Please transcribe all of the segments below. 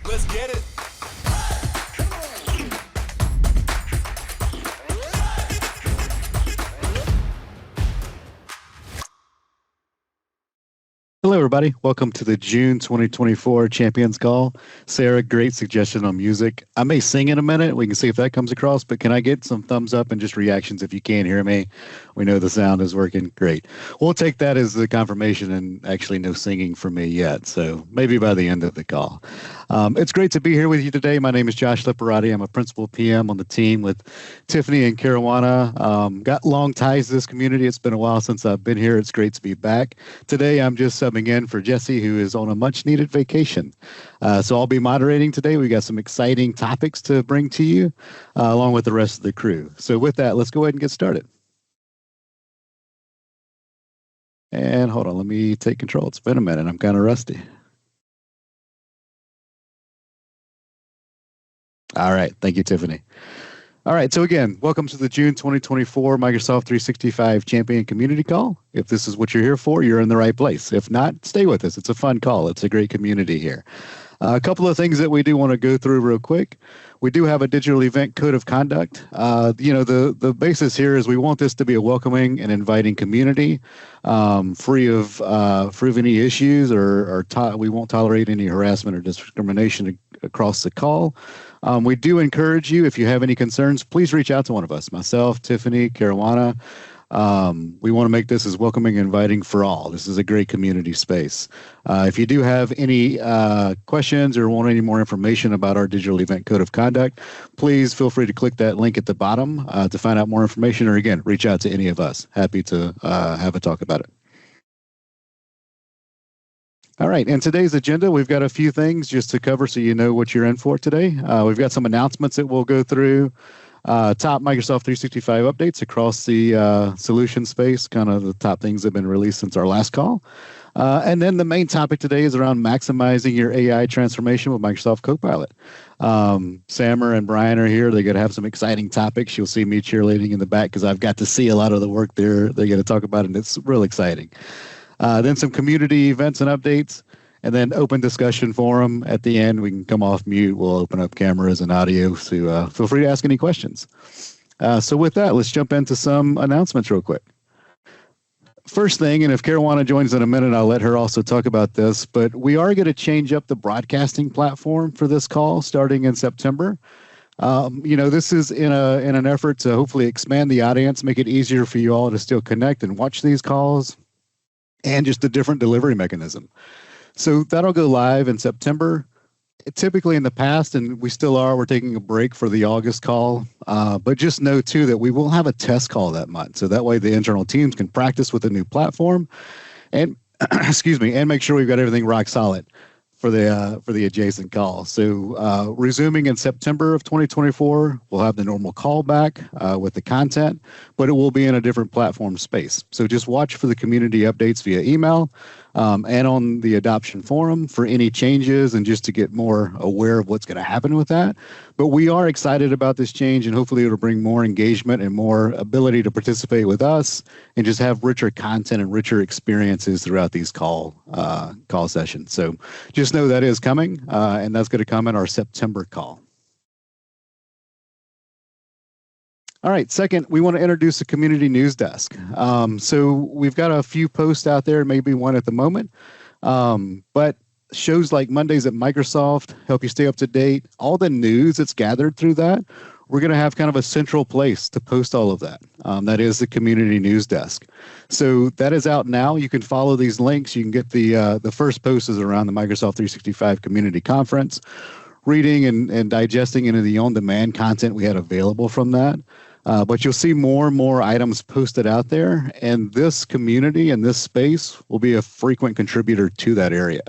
Let's get it. Hello, everybody. Welcome to the June 2024 Champions Call. Sarah, great suggestion on music. I may sing in a minute. We can see if that comes across, but can I get some thumbs up and just reactions if you can't hear me? We know the sound is working. Great. We'll take that as the confirmation and actually no singing for me yet. So maybe by the end of the call. It's great to be here with you today. My name is Josh Liparati. I'm a principal PM on the team with Tiffany and Caruana. Got long ties to this community. It's been a while since I've been here. It's great to be back. Today, I'm just subbing in for Jesse, who is on a much needed vacation. So I'll be moderating today. We got some exciting topics to bring to you, along with the rest of the crew. So with that, let's go ahead and get started. And hold on, let me take control. It's been a minute. I'm kind of rusty. All right. Thank you, Tiffany. All right. So again, welcome to the June 2024 Microsoft 365 Champion Community Call. If this is what you're here for, you're in the right place. If not, stay with us. It's a fun call. It's a great community here. A couple of things that we do want to go through real quick. We do have a digital event code of conduct. The basis here is we want this to be a welcoming and inviting community, free of any issues, or we won't tolerate any harassment or discrimination across the call. We do encourage you, if you have any concerns, please reach out to one of us, myself, Tiffany, Caruana. We want to make this as welcoming and inviting for all. This is a great community space. If you do have any questions or want any more information about our digital event code of conduct, please feel free to click that link at the bottom to find out more information, or again, reach out to any of us. Happy to have a talk about it. All right, in today's agenda, we've got a few things just to cover so you know what you're in for today. We've got some announcements that we'll go through, top Microsoft 365 updates across the solution space, kind of the top things that have been released since our last call. And then the main topic today is around maximizing your AI transformation with Microsoft Copilot. Sammer and Brian are here. They're going to have some exciting topics. You'll see me cheerleading in the back because I've got to see a lot of the work they're going to talk about, and it's real exciting. Then some community events and updates, and then open discussion forum at the end. We can come off mute. We'll open up cameras and audio, so feel free to ask any questions. So with that, let's jump into some announcements real quick. First thing, and if Caruana joins in a minute, I'll let her also talk about this, but we are going to change up the broadcasting platform for this call starting in September. This is in an effort to hopefully expand the audience, make it easier for you all to still connect and watch these calls, and just a different delivery mechanism. So that'll go live in September. Typically in the past, and we still are, we're taking a break for the August call, but just know too that we will have a test call that month. So that way the internal teams can practice with the new platform and, and make sure we've got everything rock solid for the adjacent call. So resuming in September of 2024, we'll have the normal call back with the content, but it will be in a different platform space. So just watch for the community updates via email and on the adoption forum for any changes and just to get more aware of what's going to happen with that. But we are excited about this change, and hopefully it'll bring more engagement and more ability to participate with us and just have richer content and richer experiences throughout these call sessions. So just know that is coming, and that's going to come in our September call. All right, second, we want to introduce a community news desk. So we've got a few posts out there, maybe one at the moment, but shows like Mondays at Microsoft help you stay up to date. All the news that's gathered through that, we're going to have kind of a central place to post all of that. That is the community news desk. So that is out now. You can follow these links. You can get the first post is around the Microsoft 365 Community Conference, reading and digesting into the on-demand content we had available from that. But you'll see more and more items posted out there, and this community and this space will be a frequent contributor to that area.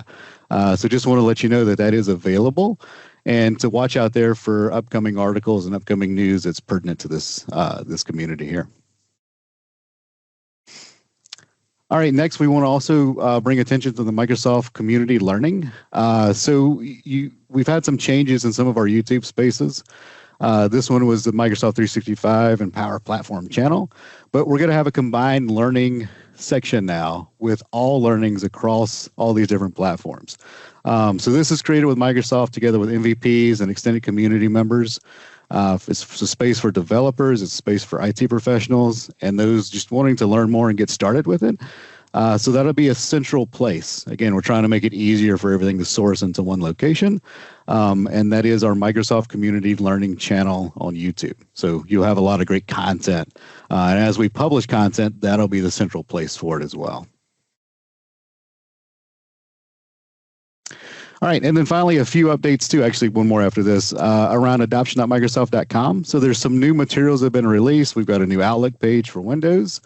So just want to let you know that that is available, and to watch out there for upcoming articles and upcoming news that's pertinent to this community here. All right, next we want to also bring attention to the Microsoft Community Learning. We've had some changes in some of our YouTube spaces. This one was the Microsoft 365 and Power Platform channel, but we're going to have a combined learning section now with all learnings across all these different platforms. So this is created with Microsoft together with MVPs and extended community members. It's a space for developers, it's a space for IT professionals, and those just wanting to learn more and get started with it. So that'll be a central place. Again, we're trying to make it easier for everything to source into one location. And that is our Microsoft Community Learning channel on YouTube. So you'll have a lot of great content. And as we publish content, that'll be the central place for it as well. All right, and then finally, a few updates too, actually one more after this, around adoption.microsoft.com. So there's some new materials that have been released. We've got a new Outlook page for Windows.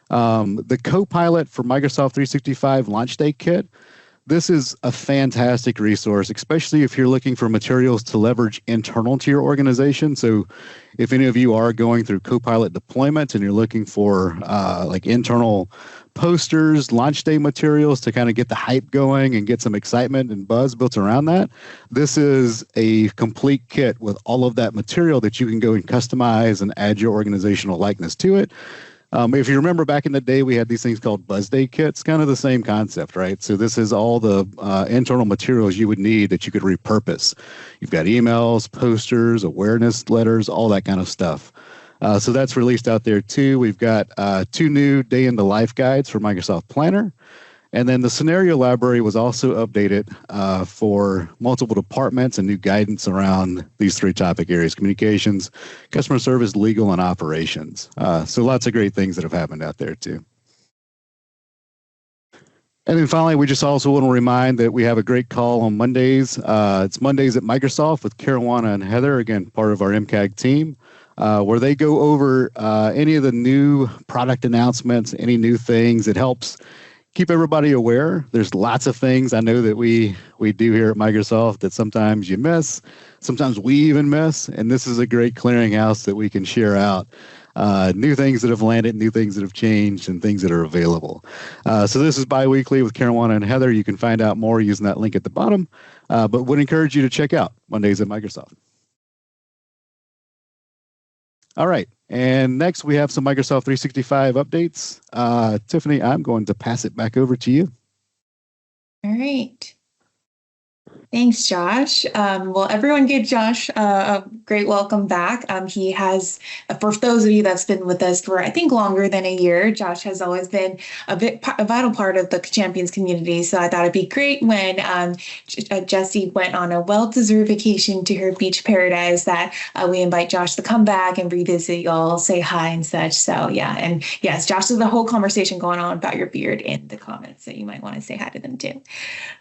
The Copilot for Microsoft 365 Launch Day Kit. This is a fantastic resource, especially if you're looking for materials to leverage internal to your organization. So if any of you are going through Copilot deployment and you're looking for like internal posters, launch day materials to kind of get the hype going and get some excitement and buzz built around that, this is a complete kit with all of that material that you can go and customize and add your organizational likeness to it. If you remember back in the day, we had these things called Buzz Day kits, kind of the same concept, right? So this is all the internal materials you would need that you could repurpose. You've got emails, posters, awareness letters, all that kind of stuff. So that's released out there too. We've got 2 new day in the life guides for Microsoft Planner. And then the scenario library was also updated for multiple departments and new guidance around these 3 topic areas: communications, customer service, legal, and operations. So lots of great things that have happened out there too. And then finally, we just also want to remind that we have a great call on Mondays. It's Mondays at Microsoft with Caruana and Heather, again, part of our MCAG team, where they go over any of the new product announcements, any new things. It helps keep everybody aware. There's lots of things I know that we do here at Microsoft that sometimes you miss, sometimes we even miss, and this is a great clearinghouse that we can share out new things that have landed, new things that have changed, and things that are available. So this is bi-weekly with Caruana and Heather. You can find out more using that link at the bottom, but would encourage you to check out Mondays at Microsoft. All right, and next we have some Microsoft 365 updates. Tiffany, I'm going to pass it back over to you. All right. Thanks, Josh. Well, everyone give Josh a great welcome back. He has, for those of you that's been with us for, I think, longer than a year, Josh has always been a vital part of the Champions community. So I thought it'd be great when Jessie went on a well-deserved vacation to her beach paradise that we invite Josh to come back and revisit y'all, say hi and such. So yeah, and yes, Josh, there's a whole conversation going on about your beard in the comments, so you might want to say hi to them too.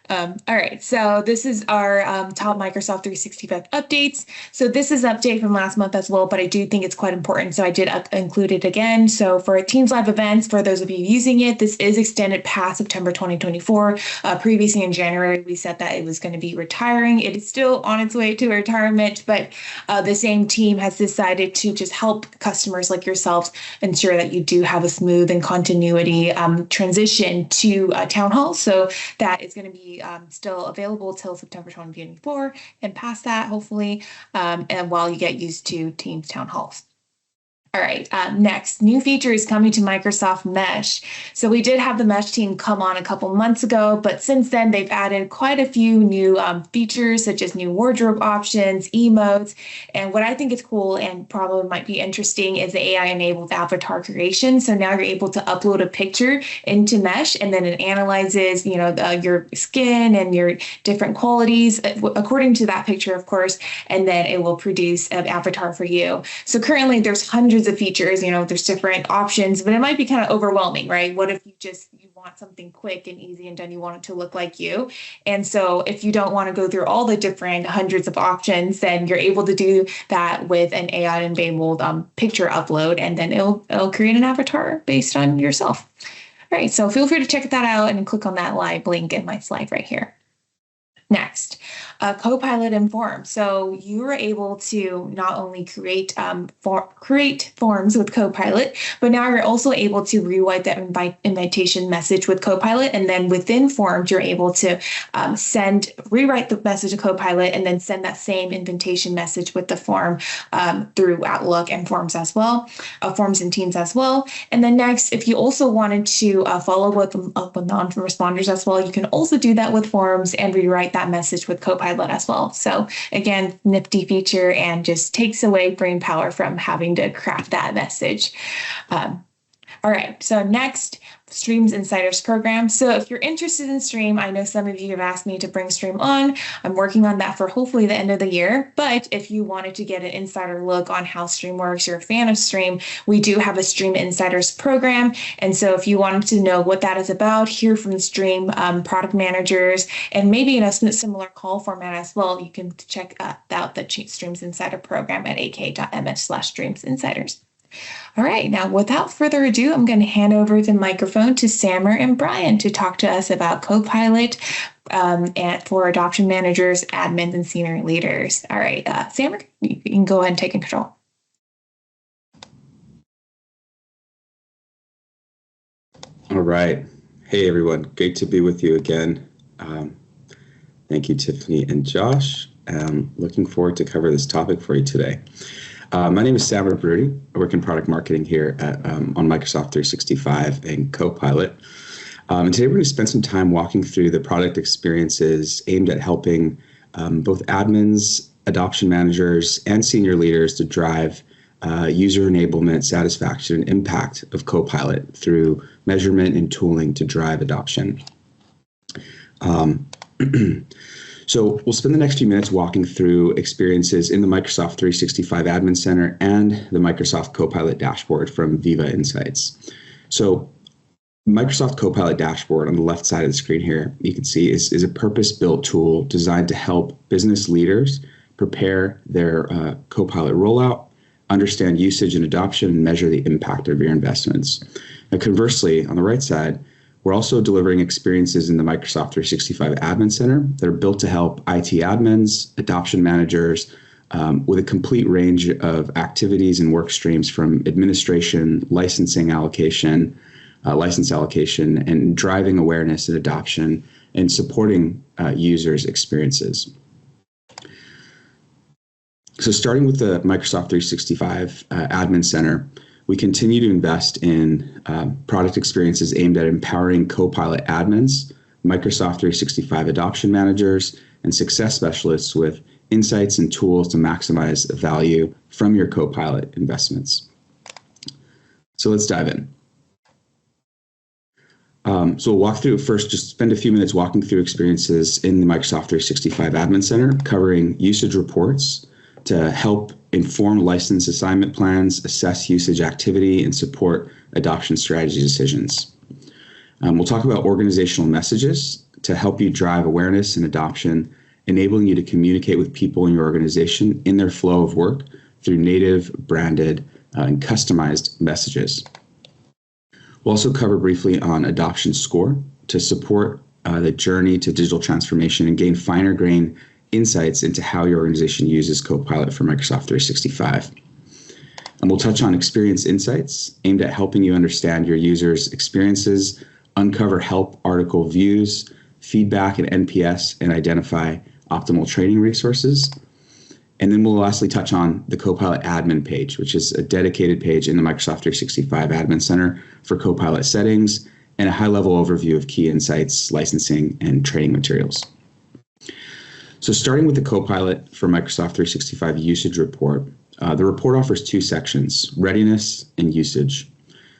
All right, so this is our top Microsoft 365 updates. So this is an update from last month as well, but I do think it's quite important, so I did include it again. So for Teams Live events, for those of you using it, this is extended past September 2024. Previously in January, we said that it was going to be retiring. It is still on its way to retirement, but the same team has decided to just help customers like yourselves ensure that you do have a smooth and continuity transition to Town Hall. So that is going to be still available till September 2024 and past that, hopefully, and while you get used to Teams Town Halls. All right, next, new features coming to Microsoft Mesh. So we did have the Mesh team come on a couple months ago, but since then they've added quite a few new features, such as new wardrobe options, emotes, and what I think is cool and probably might be interesting is the AI-enabled avatar creation. So now you're able to upload a picture into Mesh, and then it analyzes, your skin and your different qualities according to that picture, of course, and then it will produce an avatar for you. So currently there's hundreds of features, there's different options, but it might be kind of overwhelming, right? What if you want something quick and easy and done, you want it to look like you? And so if you don't want to go through all the different hundreds of options, then you're able to do that with an AI-enabled picture upload, and then it'll create an avatar based on yourself. All right, so feel free to check that out and click on that live link in my slide right here. Next, Copilot in Forms. So you are able to not only create forms with Copilot, but now you're also able to rewrite that invitation message with Copilot, and then within Forms you're able to rewrite the message to Copilot, and then send that same invitation message with the form through Outlook and Forms as well, Forms and Teams as well. And then next, if you also wanted to follow up with non-responders as well, you can also do that with Forms and rewrite that message with Copilot as well. So again, nifty feature, and just takes away brain power from having to craft that message. All right, so next, Streams Insiders program. So if you're interested in Stream, I know some of you have asked me to bring Stream on. I'm working on that for hopefully the end of the year. But if you wanted to get an insider look on how Stream works, you're a fan of Stream, we do have a Stream Insiders program. And so if you wanted to know what that is about, hear from the Stream product managers, and maybe in a similar call format as well, you can check out the Streams Insider program at aka.ms/streamsinsiders. All right, now without further ado, I'm going to hand over the microphone to Samer and Brian to talk to us about Copilot and for adoption managers, admins, and senior leaders. All right, Samer, you can go ahead and take control. All right. Hey, everyone. Great to be with you again. Thank you, Tiffany and Josh. Looking forward to cover this topic for you today. My name is Samer Brody. I work in product marketing here on Microsoft 365 and Copilot. And today we're going to spend some time walking through the product experiences aimed at helping both admins, adoption managers, and senior leaders to drive user enablement, satisfaction, and impact of Copilot through measurement and tooling to drive adoption. So we'll spend the next few minutes walking through experiences in the Microsoft 365 Admin Center and the Microsoft Copilot dashboard from Viva Insights. So Microsoft Copilot dashboard on the left side of the screen here, you can see is a purpose-built tool designed to help business leaders prepare their Copilot rollout, understand usage and adoption, and measure the impact of your investments. Now, conversely, on the right side, we're also delivering experiences in the Microsoft 365 Admin Center that are built to help IT admins, adoption managers, with a complete range of activities and work streams from administration, license allocation, and driving awareness and adoption and supporting users' experiences. So starting with the Microsoft 365 Admin Center, we continue to invest in product experiences aimed at empowering Copilot admins, Microsoft 365 adoption managers, and success specialists with insights and tools to maximize value from your Copilot investments. So let's dive in. So we'll walk through first, just spend a few minutes walking through experiences in the Microsoft 365 Admin Center, covering usage reports to help inform license assignment plans, assess usage activity, and support adoption strategy decisions. We'll talk about organizational messages to help you drive awareness and adoption, enabling you to communicate with people in your organization in their flow of work through native, branded, and customized messages. We'll also cover briefly on Adoption Score to support the journey to digital transformation and gain finer grain insights into how your organization uses Copilot for Microsoft 365. And we'll touch on experience insights aimed at helping you understand your users' experiences, uncover help article views, feedback and NPS, and identify optimal training resources. And then we'll lastly touch on the Copilot admin page, which is a dedicated page in the Microsoft 365 Admin Center for Copilot settings and a high-level overview of key insights, licensing, and training materials. So starting with the Copilot for Microsoft 365 usage report, the report offers two sections, readiness and usage.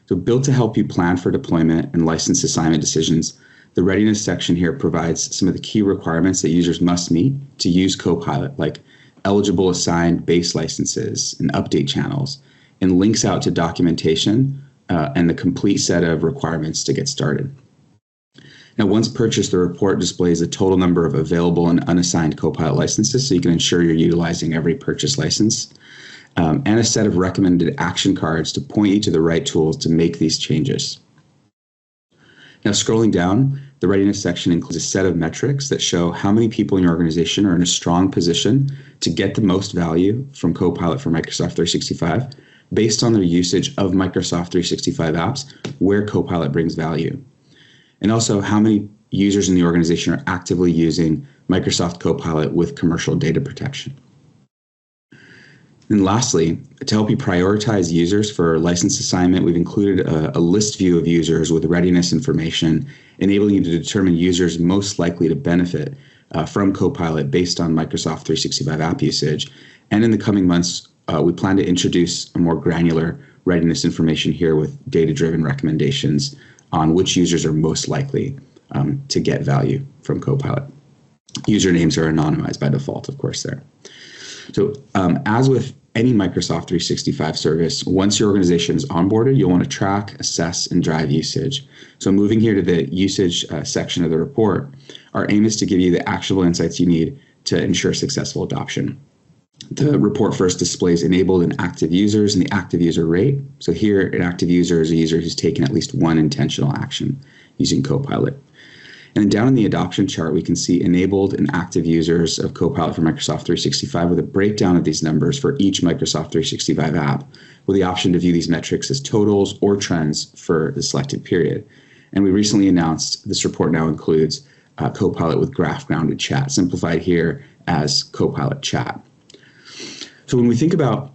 So built to help you plan for deployment and license assignment decisions, the readiness section here provides some of the key requirements that users must meet to use Copilot, like eligible assigned base licenses and update channels, and links out to documentation and the complete set of requirements to get started. Now, once purchased, the report displays the total number of available and unassigned Copilot licenses, so you can ensure you're utilizing every purchase license, and a set of recommended action cards to point you to the right tools to make these changes. Now, scrolling down, the readiness section includes a set of metrics that show how many people in your organization are in a strong position to get the most value from Copilot for Microsoft 365 based on their usage of Microsoft 365 apps where Copilot brings value. And also how many users in the organization are actively using Microsoft Copilot with commercial data protection. And lastly, to help you prioritize users for license assignment, we've included a list view of users with readiness information, enabling you to determine users most likely to benefit from Copilot based on Microsoft 365 app usage. And in the coming months, we plan to introduce a more granular readiness information here with data-driven recommendations on which users are most likely to get value from Copilot. Usernames are anonymized by default, of course, there. So as with any Microsoft 365 service, once your organization is onboarded, you'll want to track, assess, and drive usage. So moving here to the usage section of the report, our aim is to give you the actionable insights you need to ensure successful adoption. The report first displays enabled and active users and the active user rate. So here, an active user is a user who's taken at least one intentional action using Copilot. And then down in the adoption chart, we can see enabled and active users of Copilot for Microsoft 365 with a breakdown of these numbers for each Microsoft 365 app, with the option to view these metrics as totals or trends for the selected period. And we recently announced this report now includes Copilot with graph-grounded chat, simplified here as Copilot Chat. So when we think about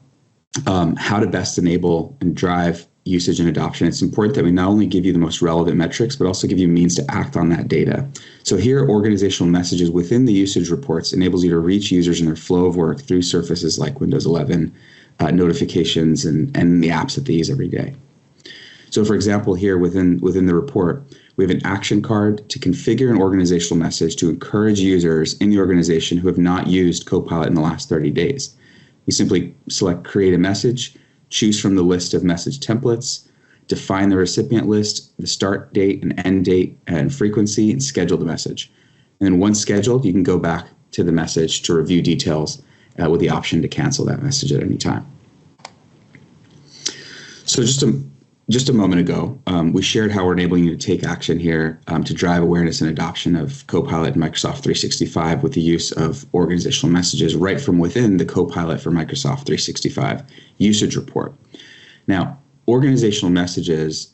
how to best enable and drive usage and adoption, it's important that we not only give you the most relevant metrics, but also give you means to act on that data. So here, organizational messages within the usage reports enables you to reach users in their flow of work through surfaces like Windows 11, notifications, and the apps that they use every day. So for example, here within the report, we have an action card to configure an organizational message to encourage users in the organization who have not used Copilot in the last 30 days. We simply select create a message, choose from the list of message templates, define the recipient list, the start date and end date and frequency, and schedule the message. And then once scheduled, you can go back to the message to review details with the option to cancel that message at any time. So just a moment ago, we shared how we're enabling you to take action here to drive awareness and adoption of Copilot in Microsoft 365 with the use of organizational messages right from within the Copilot for Microsoft 365 usage report. Now, organizational messages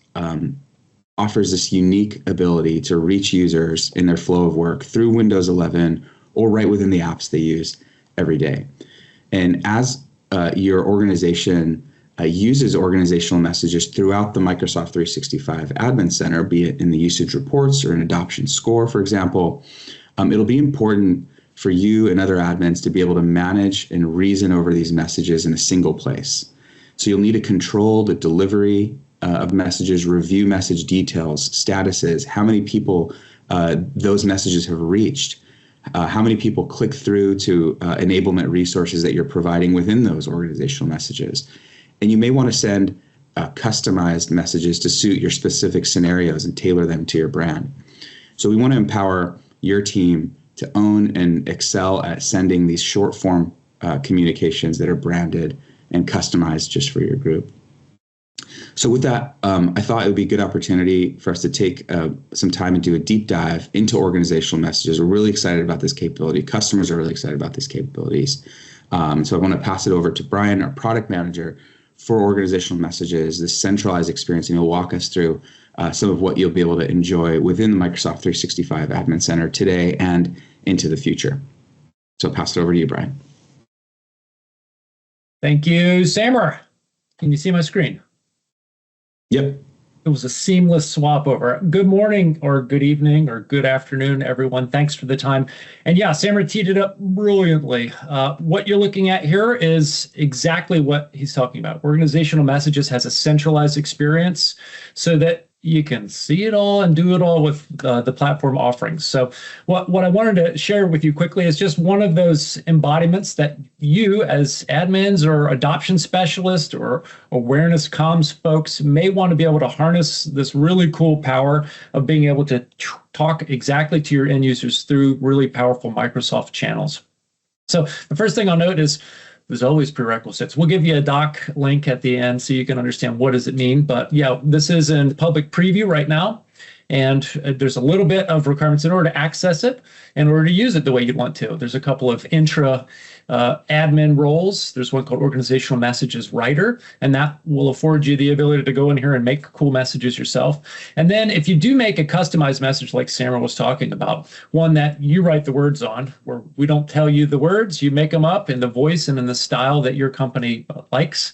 offers this unique ability to reach users in their flow of work through Windows 11 or right within the apps they use every day. And as your organization uses organizational messages throughout the Microsoft 365 Admin Center, be it in the usage reports or an adoption score, for example, it'll be important for you and other admins to be able to manage and reason over these messages in a single place. So you'll need to control the delivery of messages, review message details, statuses, how many people those messages have reached, how many people click through to enablement resources that you're providing within those organizational messages. And you may want to send customized messages to suit your specific scenarios and tailor them to your brand. So we want to empower your team to own and excel at sending these short form communications that are branded and customized just for your group. So with that, I thought it would be a good opportunity for us to take some time and do a deep dive into organizational messages. We're really excited about this capability. Customers are really excited about these capabilities. So I want to pass it over to Brian, our product manager for organizational messages, this centralized experience, and he'll walk us through some of what you'll be able to enjoy within the Microsoft 365 Admin Center today and into the future. So I'll pass it over to you, Brian. Thank you, Samer. Can you see my screen? Yep. It was a seamless swap over. Good morning or good evening or good afternoon, everyone. Thanks for the time. And yeah, Samer teed it up brilliantly. What you're looking at here is exactly what he's talking about. Organizational Messages has a centralized experience so that you can see it all and do it all with the platform offerings. So what I wanted to share with you quickly is just one of those embodiments that you as admins or adoption specialists or awareness comms folks may want to be able to harness this really cool power of being able to talk exactly to your end users through really powerful Microsoft channels. So the first thing I'll note is there's always prerequisites. We'll give you a doc link at the end so you can understand what does it mean. But yeah, this is in public preview right now. And there's a little bit of requirements in order to access it, in order to use it the way you want to. There's a couple of intra admin roles. There's one called Organizational Messages Writer, and that will afford you the ability to go in here and make cool messages yourself. And then if you do make a customized message like Samara was talking about, one that you write the words on, where we don't tell you the words, you make them up in the voice and in the style that your company likes.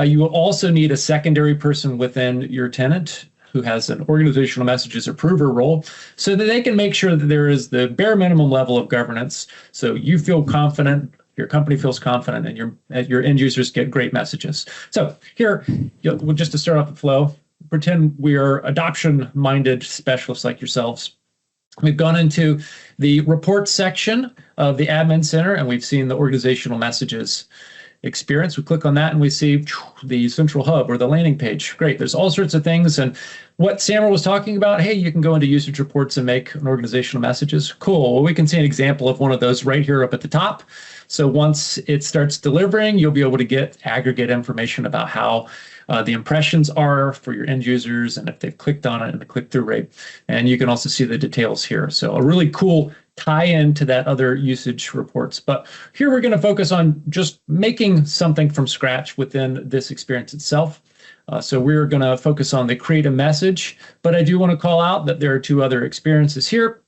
You will also need a secondary person within your tenant who has an organizational messages approver role so that they can make sure that there is the bare minimum level of governance so you feel confident, your company feels confident, and your end users get great messages. So here, just to start off the flow, pretend we are adoption-minded specialists like yourselves. We've gone into the report section of the admin center, and we've seen the organizational messages experience. We click on that and we see the central hub or the landing page. Great. There's all sorts of things. And what Samara was talking about, hey, you can go into usage reports and make an organizational messages. Cool. Well, we can see an example of one of those right here up at the top. So once it starts delivering, you'll be able to get aggregate information about how the impressions are for your end users and if they've clicked on it and the click-through rate. And you can also see the details here. So a really cool tie-in to that other usage reports. But here we're going to focus on just making something from scratch within this experience itself. So we're going to focus on the create a message, but I do want to call out that there are two other experiences here.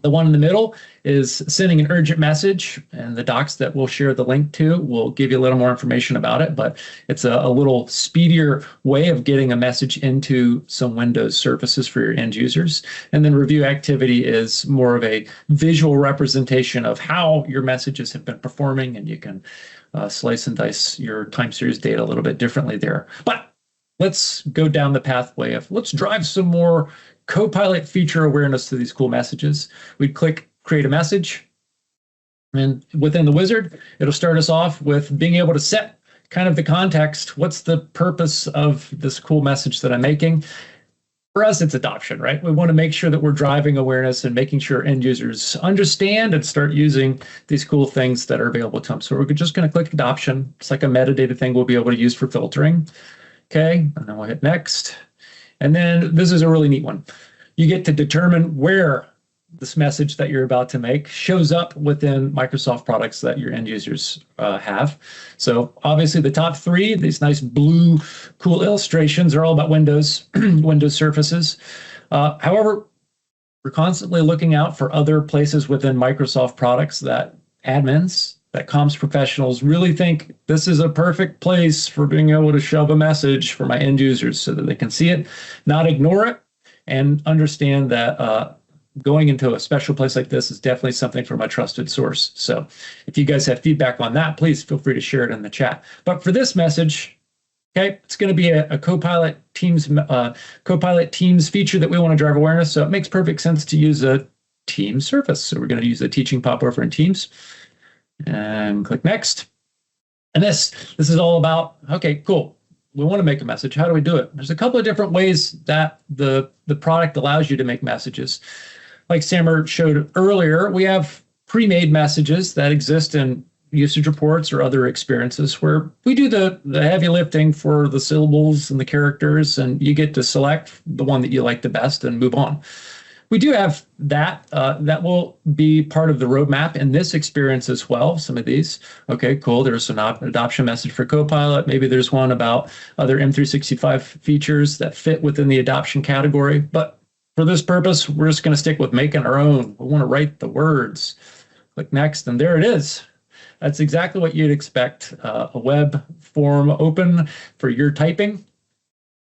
The one in the middle is sending an urgent message, and the docs that we'll share the link to will give you a little more information about it, but it's a little speedier way of getting a message into some Windows services for your end users. And then review activity is more of a visual representation of how your messages have been performing, and you can slice and dice your time series data a little bit differently there. But let's go down the pathway of let's drive some more Copilot feature awareness to these cool messages. We'd click create a message, and within the wizard, it'll start us off with being able to set kind of the context. What's the purpose of this cool message that I'm making? For us, it's adoption, right? We want to make sure that we're driving awareness and making sure end users understand and start using these cool things that are available to them. So we're just going to click adoption. It's like a metadata thing we'll be able to use for filtering. Okay, and then we'll hit next. And then this is a really neat one. You get to determine where this message that you're about to make shows up within Microsoft products that your end users have. So obviously the top three, these nice blue, cool illustrations are all about Windows, Windows surfaces. However, we're constantly looking out for other places within Microsoft products that admins, that comms professionals really think this is a perfect place for being able to shove a message for my end users so that they can see it, not ignore it, and understand that going into a special place like this is definitely something from a trusted source. So if you guys have feedback on that, please feel free to share it in the chat. But for this message, okay, it's going to be a Copilot Teams feature that we want to drive awareness. So it makes perfect sense to use a Teams surface. So we're going to use the teaching popover in Teams. And click next. And this is all about, okay, cool. We want to make a message. How do we do it? There's a couple of different ways that the product allows you to make messages. Like Samara showed earlier, we have pre-made messages that exist in usage reports or other experiences where we do the heavy lifting for the syllables and the characters, and you get to select the one that you like the best and move on. We do have that. That will be part of the roadmap in this experience as well. Some of these. Okay, cool. There's an adoption message for Copilot. Maybe there's one about other M365 features that fit within the adoption category. But for this purpose, we're just going to stick with making our own. We want to write the words. Click next, and there it is. That's exactly what you'd expect. A web form open for your typing.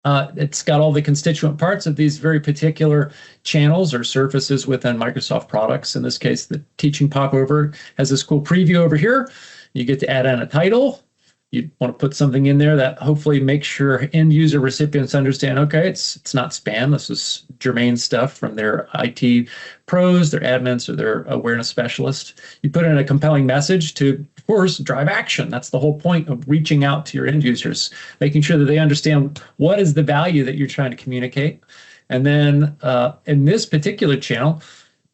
It's got all the constituent parts of these very particular channels or surfaces within Microsoft products. In this case, the teaching popover has this cool preview over here. You get to add in a title. You want to put something in there that hopefully makes your end user recipients understand, okay, it's not spam. This is germane stuff from their IT pros, their admins, or their awareness specialist. You put in a compelling message to, of course, drive action. That's the whole point of reaching out to your end users, making sure that they understand what is the value that you're trying to communicate. And then in this particular channel,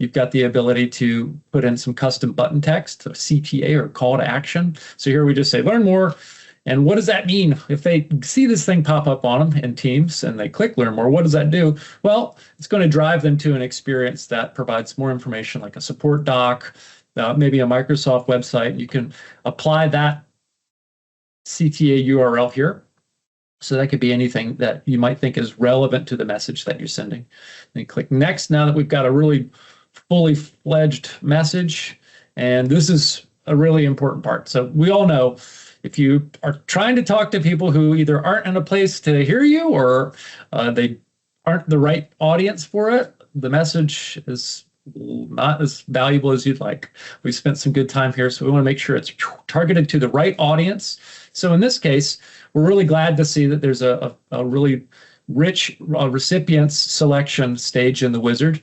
you've got the ability to put in some custom button text, a CTA or call to action. So here we just say, learn more, And what does that mean? If they see this thing pop up on them in Teams and they click Learn More, what does that do? Well, it's going to drive them to an experience that provides more information, like a support doc, maybe a Microsoft website. You can apply that CTA URL here. So that could be anything that you might think is relevant to the message that you're sending. Then click Next now that we've got a really fully fledged message. And this is a really important part. So we all know if you are trying to talk to people who either aren't in a place to hear you or they aren't the right audience for it, the message is not as valuable as you'd like. We spent some good time here, so we want to make sure it's targeted to the right audience. So in this case, we're really glad to see that there's a really rich recipients selection stage in the wizard.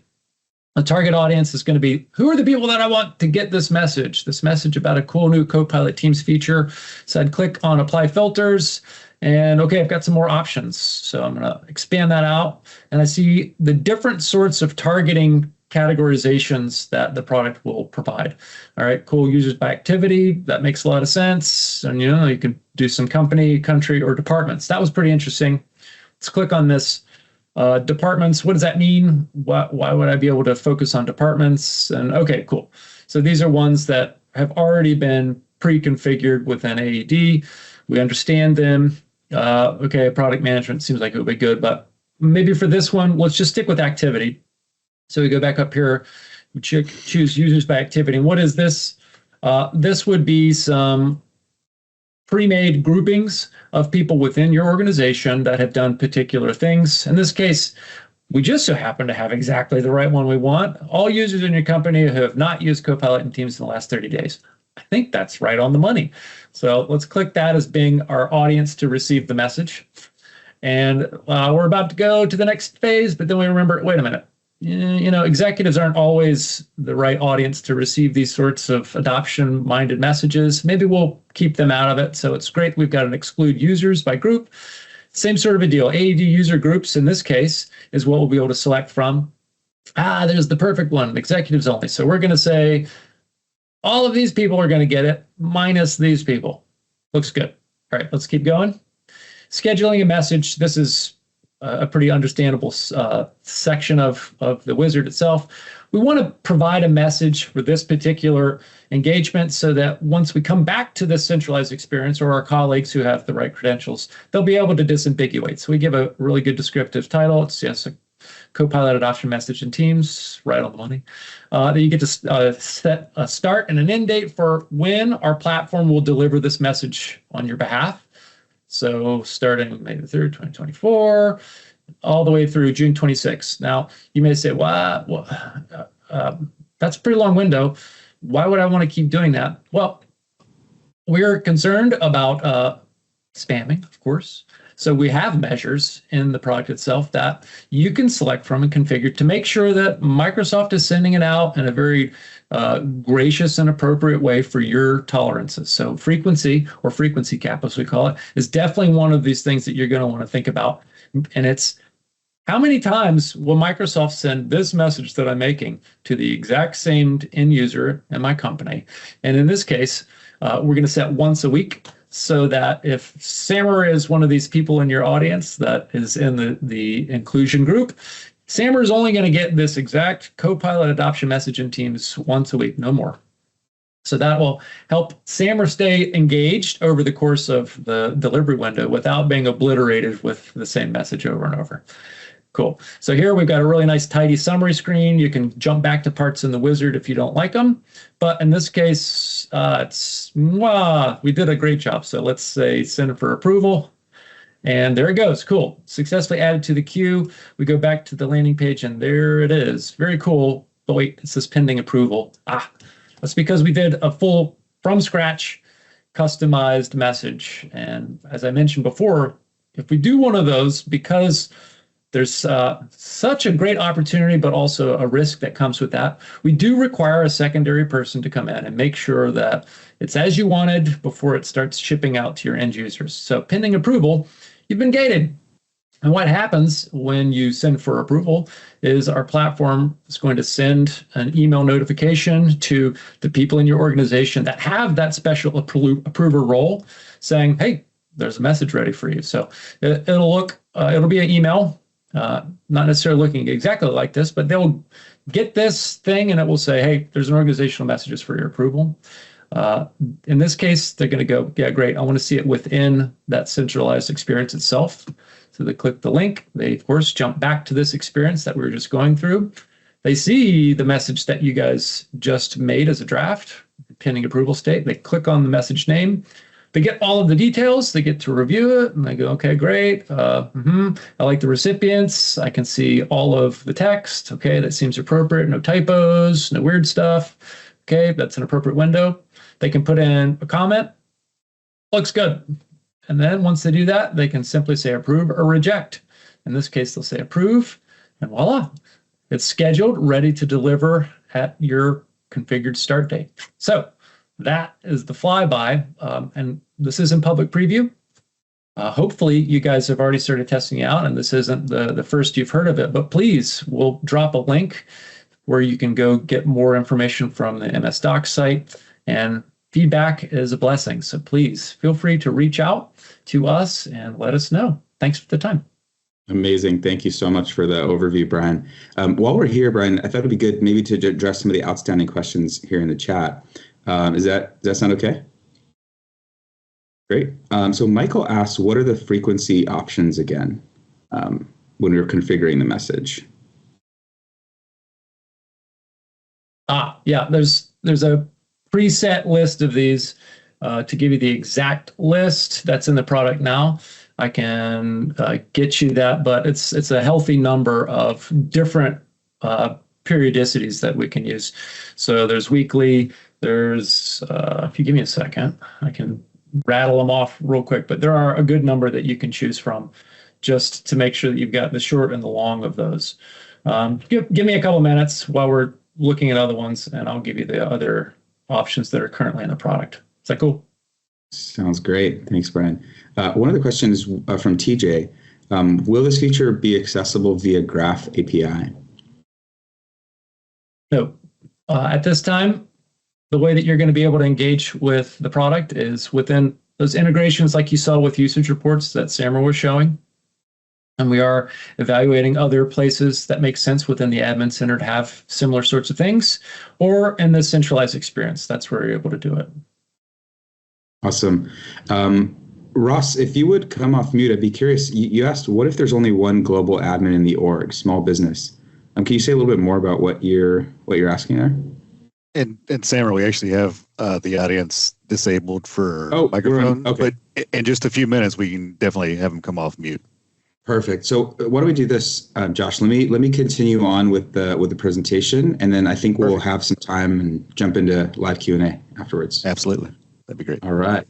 The target audience is going to be, who are the people that I want to get this message about a cool new Copilot Teams feature. So I'd click on Apply Filters, and okay, I've got some more options. So I'm going to expand that out, and I see the different sorts of targeting categorizations that the product will provide. All right, cool. Users by activity, that makes a lot of sense. And you can do some company, country, or departments. That was pretty interesting. Let's click on this. Departments, what does that mean? Why would I be able to focus on departments? And okay, cool. So these are ones that have already been pre-configured within AED. We understand them. Okay, product management seems like it would be good, but maybe for this one, let's just stick with activity. So we go back up here, we choose users by activity. And what is this? This would be some pre-made groupings of people within your organization that have done particular things. In this case, we just so happen to have exactly the right one we want. All users in your company who have not used Copilot in Teams in the last 30 days. I think that's right on the money. So let's click that as being our audience to receive the message. And we're about to go to the next phase, but then we remember, wait a minute. Executives aren't always the right audience to receive these sorts of adoption-minded messages. Maybe we'll keep them out of it. So it's great. We've got an exclude users by group. Same sort of a deal. AED user groups in this case is what we'll be able to select from. There's the perfect one, executives only. So we're going to say all of these people are going to get it minus these people. Looks good. All right, let's keep going. Scheduling a message. This is a pretty understandable section of the wizard itself. We want to provide a message for this particular engagement so that once we come back to this centralized experience, or our colleagues who have the right credentials, they'll be able to disambiguate. So we give a really good descriptive title. It's just a Copilot adoption message in Teams, right on the money. Then you get to set a start and an end date for when our platform will deliver this message on your behalf. So starting May the 3rd, 2024, all the way through June 26th. Now, you may say, well, that's a pretty long window. Why would I want to keep doing that? Well, we're concerned about spamming, of course. So we have measures in the product itself that you can select from and configure to make sure that Microsoft is sending it out in a very gracious and appropriate way for your tolerances. So frequency, or frequency cap as we call it, is definitely one of these things that you're going to want to think about. And it's how many times will Microsoft send this message that I'm making to the exact same end user in my company? And in this case, we're going to set once a week, so that if Samer is one of these people in your audience that is in the inclusion group, Samer is only going to get this exact Copilot adoption message in Teams once a week, no more. So that will help Samer stay engaged over the course of the delivery window without being obliterated with the same message over and over. Cool. So here we've got a really nice tidy summary screen. You can jump back to parts in the wizard if you don't like them. But in this case, we did a great job. So let's say send for approval. And there it goes. Cool. Successfully added to the queue. We go back to the landing page and there it is. Very cool. But wait, it says pending approval. That's because we did a full from scratch customized message. And as I mentioned before, if we do one of those, because there's such a great opportunity, but also a risk that comes with that, we do require a secondary person to come in and make sure that it's as you wanted before it starts shipping out to your end users. So pending approval, you've been gated. And what happens when you send for approval is our platform is going to send an email notification to the people in your organization that have that special approver role saying, hey, there's a message ready for you. So it'll be an email, not necessarily looking exactly like this, but they'll get this thing and it will say, hey, there's an organizational messages for your approval. In this case, they're going to go, yeah, great. I want to see it within that centralized experience itself. So they click the link. They, of course, jump back to this experience that we were just going through. They see the message that you guys just made as a draft, pending approval state. They click on the message name. They get all of the details. They get to review it, and they go, okay, great. I like the recipients. I can see all of the text. Okay, that seems appropriate. No typos, no weird stuff. Okay, that's an appropriate window. They can put in a comment. Looks good. And then once they do that, they can simply say approve or reject. In this case, they'll say approve, and voila. It's scheduled, ready to deliver at your configured start date. So that is the flyby, and this is in public preview. Hopefully you guys have already started testing it out, and this isn't the first you've heard of it, but please, we'll drop a link where you can go get more information from the MS Docs site, and feedback is a blessing. So please feel free to reach out to us and let us know. Thanks for the time. Amazing. Thank you so much for the overview, Brian. While we're here, Brian, I thought it'd be good maybe to address some of the outstanding questions here in the chat. Does that sound okay? Great. So Michael asks, what are the frequency options again when we're configuring the message? Yeah, there's a preset list of these. To give you the exact list that's in the product now, I can get you that, but it's a healthy number of different periodicities that we can use. So there's weekly, there's, if you give me a second, I can rattle them off real quick, but there are a good number that you can choose from just to make sure that you've got the short and the long of those. Give me a couple minutes while we're looking at other ones, and I'll give you the other options that are currently in the product. Is that cool? Sounds great. Thanks, Brian. One of the questions from TJ, will this feature be accessible via Graph API? No. At this time, the way that you're going to be able to engage with the product is within those integrations like you saw with usage reports that Samra was showing. And we are evaluating other places that make sense within the admin center to have similar sorts of things, or in the centralized experience. That's where you're able to do it. Awesome. Ross, if you would come off mute, I'd be curious. You asked, what if there's only one global admin in the org, small business? Can you say a little bit more about what you're asking there? And Samra, we actually have the audience disabled for microphone. Okay. But in just a few minutes, we can definitely have them come off mute. Perfect. So why don't we do this, Josh? Let me continue on with the presentation, and then I think we'll have some time and jump into live Q&A afterwards. Absolutely. That'd be great. All right.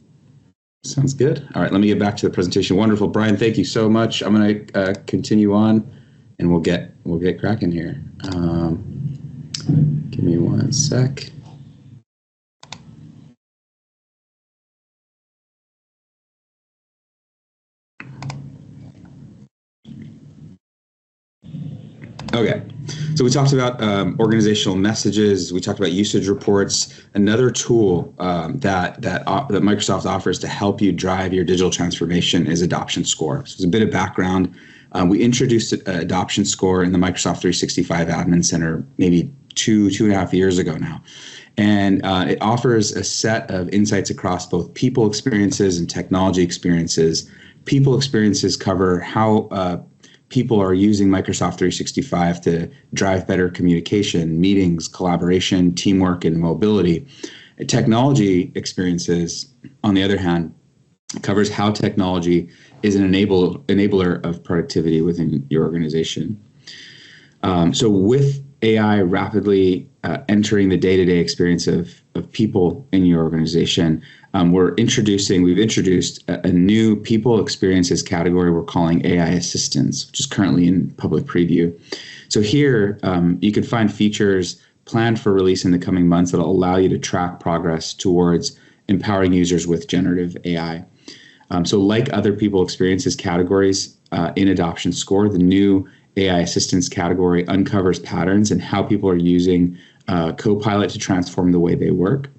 Sounds good. All right. Let me get back to the presentation. Wonderful. Brian, thank you so much. I'm going to continue on, and we'll get cracking here. Give me one sec. Okay, so we talked about organizational messages. We talked about usage reports. Another tool that Microsoft offers to help you drive your digital transformation is Adoption Score. So as a bit of background, we introduced Adoption Score in the Microsoft 365 Admin Center maybe two and a half years ago now. And it offers a set of insights across both people experiences and technology experiences. People experiences cover how people are using Microsoft 365 to drive better communication, meetings, collaboration, teamwork, and mobility. Technology experiences, on the other hand, covers how technology is an enabler of productivity within your organization. So with AI rapidly entering the day-to-day experience of people in your organization, we've introduced a new people experiences category we're calling AI Assistants, which is currently in public preview. So here you can find features planned for release in the coming months that'll allow you to track progress towards empowering users with generative AI. So like other people experiences categories in Adoption Score, the new AI Assistants category uncovers patterns in how people are using Copilot to transform the way they work.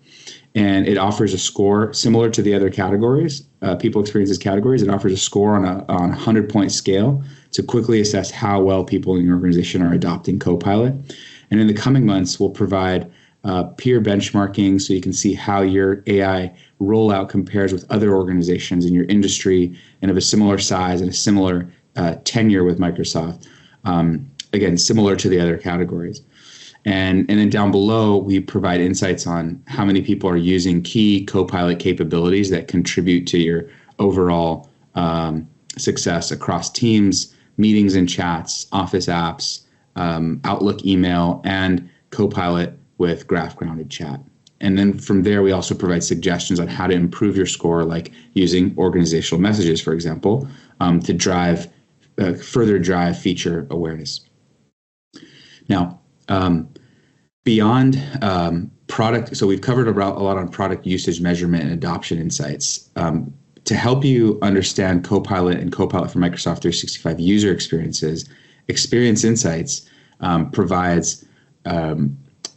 And it offers a score similar to the other categories, people experiences categories. It offers a score on a 100-point scale to quickly assess how well people in your organization are adopting Copilot. And in the coming months, we'll provide peer benchmarking so you can see how your AI rollout compares with other organizations in your industry and of a similar size and a similar tenure with Microsoft. Again, similar to the other categories. And then down below, we provide insights on how many people are using key Copilot capabilities that contribute to your overall success across Teams, meetings and chats, Office apps, Outlook email, and Copilot with graph-grounded chat. And then from there, we also provide suggestions on how to improve your score, like using organizational messages, for example, to further drive feature awareness. Now, beyond product, so we've covered a lot on product usage measurement and adoption insights. To help you understand Copilot and Copilot for Microsoft 365 user experiences, Experience Insights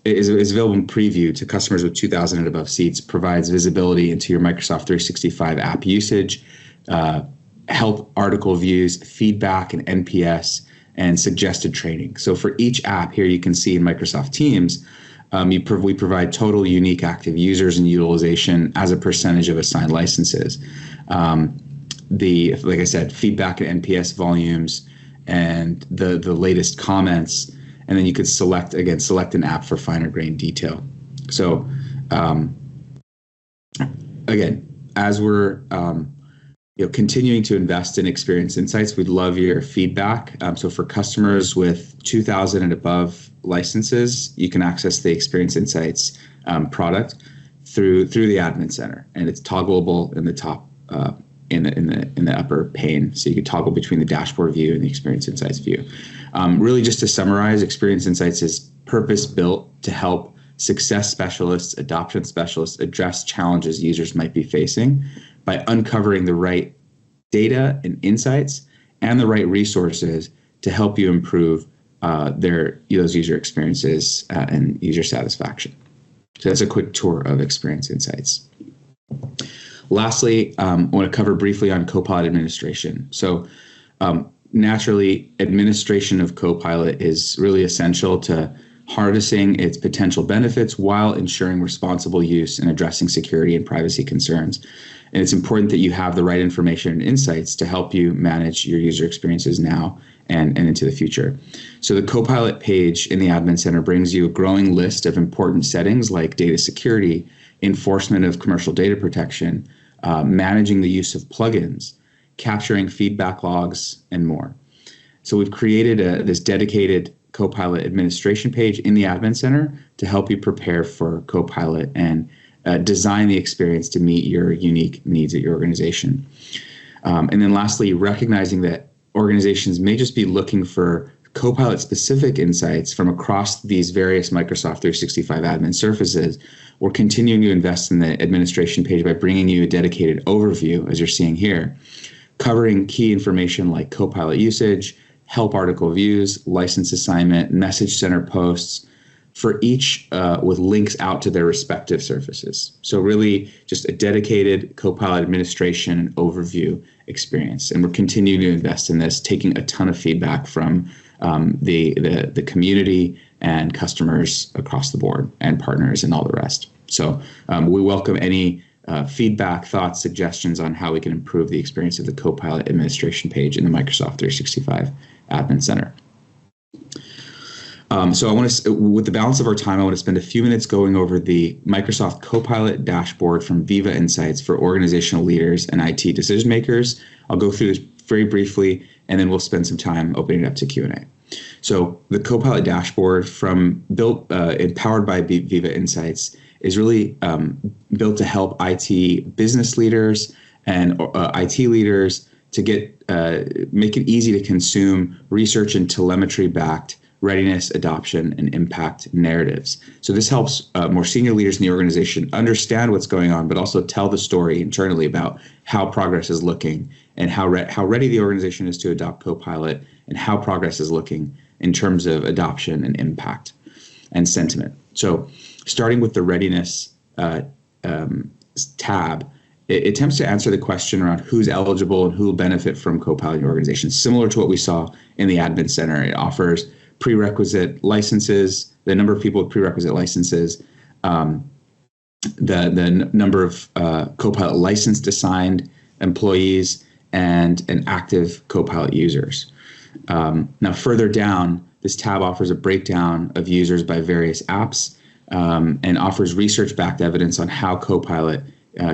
is available in preview to customers with 2,000 and above seats, provides visibility into your Microsoft 365 app usage, help article views, feedback, and NPS, and suggested training. So for each app here, you can see in Microsoft Teams, we provide total unique active users and utilization as a percentage of assigned licenses. Like I said, feedback and NPS volumes and the latest comments, and then you could select an app for finer grained detail. So again, as we're continuing to invest in Experience Insights, we'd love your feedback. So for customers with 2,000 and above licenses, you can access the Experience Insights product through the Admin Center, and it's toggleable in the top in the upper pane. So you can toggle between the dashboard view and the Experience Insights view. Really, just to summarize, Experience Insights is purpose-built to help success specialists, adoption specialists address challenges users might be facing by uncovering the right data and insights and the right resources to help you improve those user experiences and user satisfaction. So that's a quick tour of Experience Insights. Lastly, I want to cover briefly on Copilot administration. So naturally, administration of Copilot is really essential to harnessing its potential benefits while ensuring responsible use and addressing security and privacy concerns. And it's important that you have the right information and insights to help you manage your user experiences now and into the future. So the Copilot page in the Admin Center brings you a growing list of important settings like data security, enforcement of commercial data protection, managing the use of plugins, capturing feedback logs, and more. So we've created this dedicated Copilot administration page in the Admin Center to help you prepare for Copilot and design the experience to meet your unique needs at your organization. And then lastly, recognizing that organizations may just be looking for Copilot-specific insights from across these various Microsoft 365 admin surfaces, we're continuing to invest in the administration page by bringing you a dedicated overview, as you're seeing here, covering key information like Copilot usage, help article views, license assignment, message center posts, for each with links out to their respective surfaces. So really just a dedicated Copilot administration and overview experience. And we're continuing to invest in this, taking a ton of feedback from the community and customers across the board and partners and all the rest. So we welcome any feedback, thoughts, suggestions on how we can improve the experience of the Copilot administration page in the Microsoft 365 Admin Center. So I want to, with the balance of our time, I want to spend a few minutes going over the Microsoft Copilot dashboard from Viva Insights for organizational leaders and IT decision makers. I'll go through this very briefly, and then we'll spend some time opening it up to Q&A. So the Copilot dashboard empowered by Viva Insights is really built to help IT business leaders and IT leaders to make it easy to consume research and telemetry-backed readiness, adoption, and impact narratives. So this helps more senior leaders in the organization understand what's going on, but also tell the story internally about how progress is looking and how ready the organization is to adopt Copilot and how progress is looking in terms of adoption and impact and sentiment. So starting with the readiness tab, it attempts to answer the question around who's eligible and who will benefit from Copilot in your organization, similar to what we saw in the Admin Center. It offers prerequisite licenses, the number of people with prerequisite licenses, the number of Copilot licensed assigned employees, and an active Copilot users. Now, further down, this tab offers a breakdown of users by various apps and offers research-backed evidence on how Copilot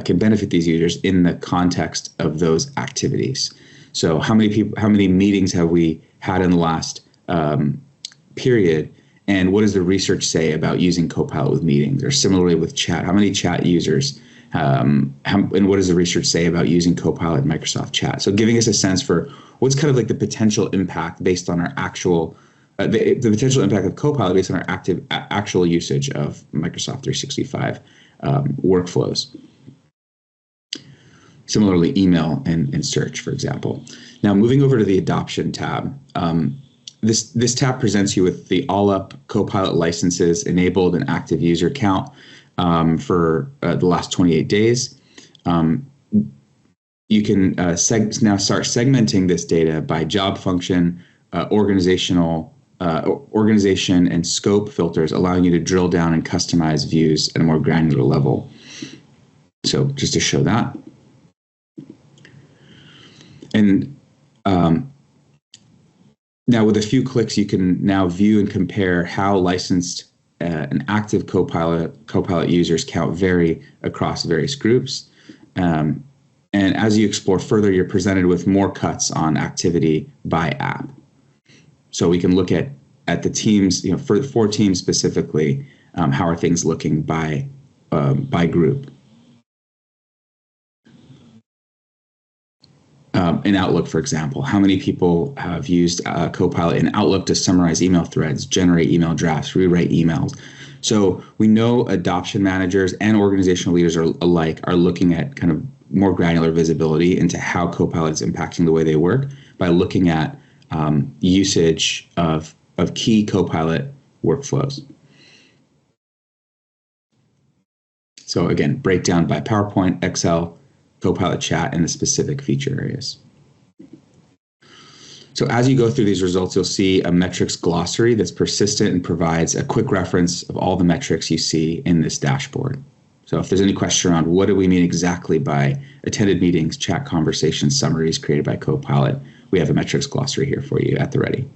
can benefit these users in the context of those activities. So how many meetings have we had in the last period, and what does the research say about using Copilot with meetings? Or similarly with chat, how many chat users, and what does the research say about using Copilot in Microsoft Chat? So giving us a sense for what's kind of like the potential impact based on our actual, the potential impact of Copilot based on our actual usage of Microsoft 365 workflows. Similarly, email and search, for example. Now, moving over to the adoption tab, this tab presents you with the all-up Copilot licenses enabled and active user count for the last 28 days. You can now start segmenting this data by job function, organization and scope filters, allowing you to drill down and customize views at a more granular level. So just to show that. And now with a few clicks, you can now view and compare how licensed and active Copilot users count vary across various groups. And as you explore further, you're presented with more cuts on activity by app. So we can look at the teams, for teams specifically, how are things looking by group. In Outlook, for example, how many people have used Copilot in Outlook to summarize email threads, generate email drafts, rewrite emails? So we know adoption managers and organizational leaders alike are looking at kind of more granular visibility into how Copilot is impacting the way they work by looking at usage of key Copilot workflows. So again, breakdown by PowerPoint, Excel, Copilot Chat, and the specific feature areas. So as you go through these results, you'll see a metrics glossary that's persistent and provides a quick reference of all the metrics you see in this dashboard. So if there's any question around what do we mean exactly by attended meetings, chat conversations, summaries created by Copilot, we have a metrics glossary here for you at the ready.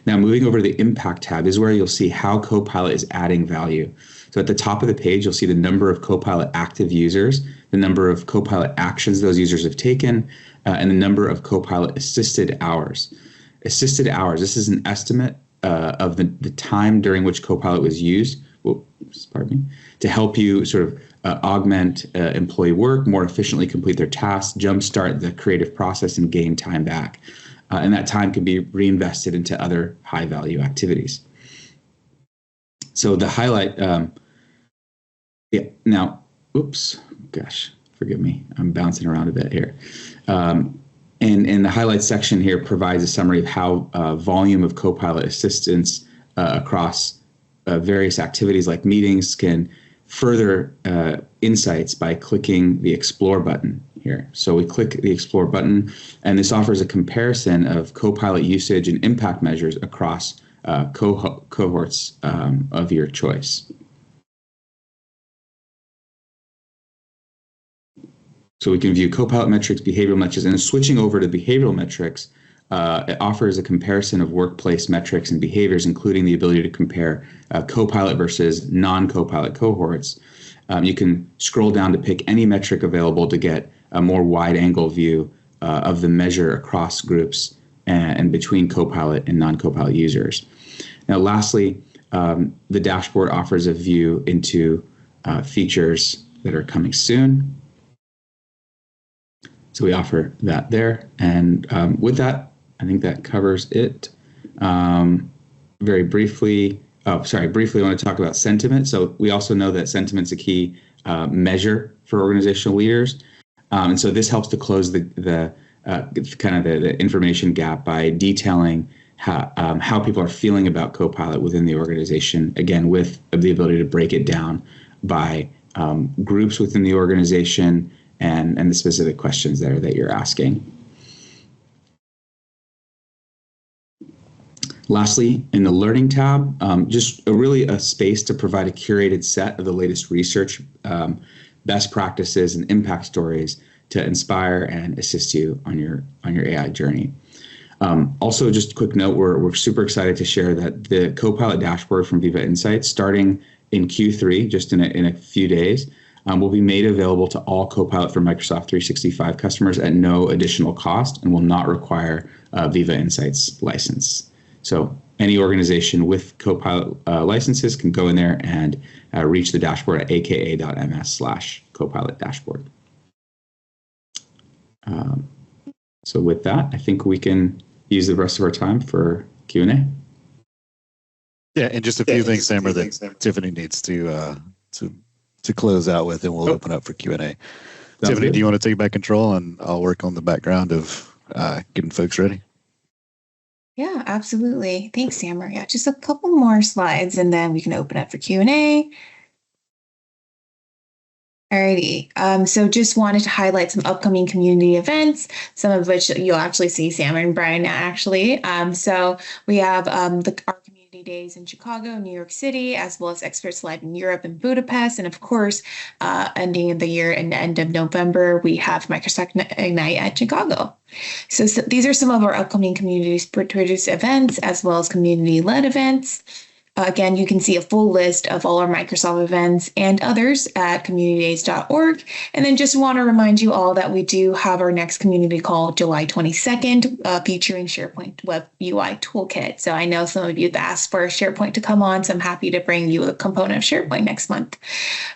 Now, moving over to the Impact tab is where you'll see how Copilot is adding value. So at the top of the page, you'll see the number of Copilot active users, the number of Copilot actions those users have taken, and the number of Copilot assisted hours. Assisted hours, this is an estimate of the time during which Copilot was used, to help you sort of augment employee work, more efficiently complete their tasks, jumpstart the creative process, and gain time back. And that time can be reinvested into other high-value activities. So the highlight, now, oops, gosh, forgive me, I'm bouncing around a bit here. And the highlight section here provides a summary of how volume of Copilot assistance across various activities like meetings can further insights by clicking the Explore button here. So we click the Explore button, and this offers a comparison of Copilot usage and impact measures across cohorts of your choice. So we can view Copilot metrics, behavioral metrics, and switching over to behavioral metrics, it offers a comparison of workplace metrics and behaviors, including the ability to compare Copilot versus non-Copilot cohorts. You can scroll down to pick any metric available to get a more wide-angle view of the measure across groups and between Copilot and non-Copilot users. Now, lastly, the dashboard offers a view into features that are coming soon. So we offer that there. And with that, I think that covers it. Very briefly, briefly I want to talk about sentiment. So we also know that sentiment's a key measure for organizational leaders. And so this helps to close the information gap by detailing how people are feeling about Copilot within the organization, again, with the ability to break it down by groups within the organization, and the specific questions there that you're asking. Lastly, in the Learning tab, just really a space to provide a curated set of the latest research, best practices, and impact stories to inspire and assist you on your AI journey. Also, just a quick note, we're super excited to share that the Copilot dashboard from Viva Insights, starting in Q3, just in a few days, will be made available to all Copilot for Microsoft 365 customers at no additional cost and will not require a Viva Insights license. So any organization with Copilot licenses can go in there and reach the dashboard at aka.ms/Copilot dashboard. So with that, I think we can use the rest of our time for Q&A. Yeah, and just a few things, Sammer, that Tiffany needs to close out with, and we'll open up for Q&A. Tiffany, do you want to take back control, and I'll work on the background of getting folks ready? Yeah, absolutely. Thanks, Sammer. Yeah, just a couple more slides, and then we can open up for Q&A. Alrighty. So just wanted to highlight some upcoming community events, some of which you'll actually see Sammer and Brian actually. So we have our community days in Chicago, New York City, as well as Experts Live in Europe and Budapest. And of course, ending of the year and end of November, we have Microsoft Ignite at Chicago. So these are some of our upcoming community-produced events, as well as community-led events. Again, you can see a full list of all our Microsoft events and others at communitydays.org. And then just want to remind you all that we do have our next community call July 22nd, featuring SharePoint Web UI Toolkit. So I know some of you have asked for SharePoint to come on, so I'm happy to bring you a component of SharePoint next month.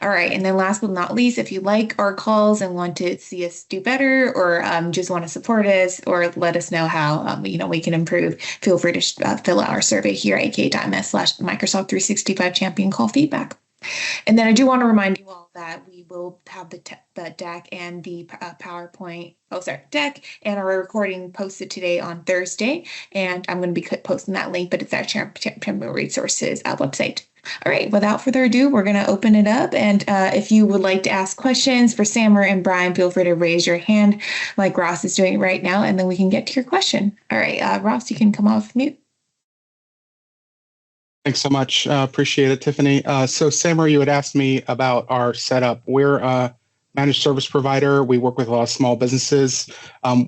All right, and then last but not least, if you like our calls and want to see us do better, or just want to support us, or let us know how we can improve, feel free to fill out our survey here at aka.ms/Microsoft 365 Champion Call Feedback. And then I do want to remind you all that we will have the deck and the deck and our recording posted today on Thursday. And I'm going to be posting that link, but it's our Champion Resources website. All right, without further ado, we're going to open it up. And if you would like to ask questions for Sammer and Brian, feel free to raise your hand like Ross is doing right now, and then we can get to your question. All right, Ross, you can come off mute. Thanks so much. Appreciate it, Tiffany. So Sammer, you had asked me about our setup. We're a managed service provider. We work with a lot of small businesses.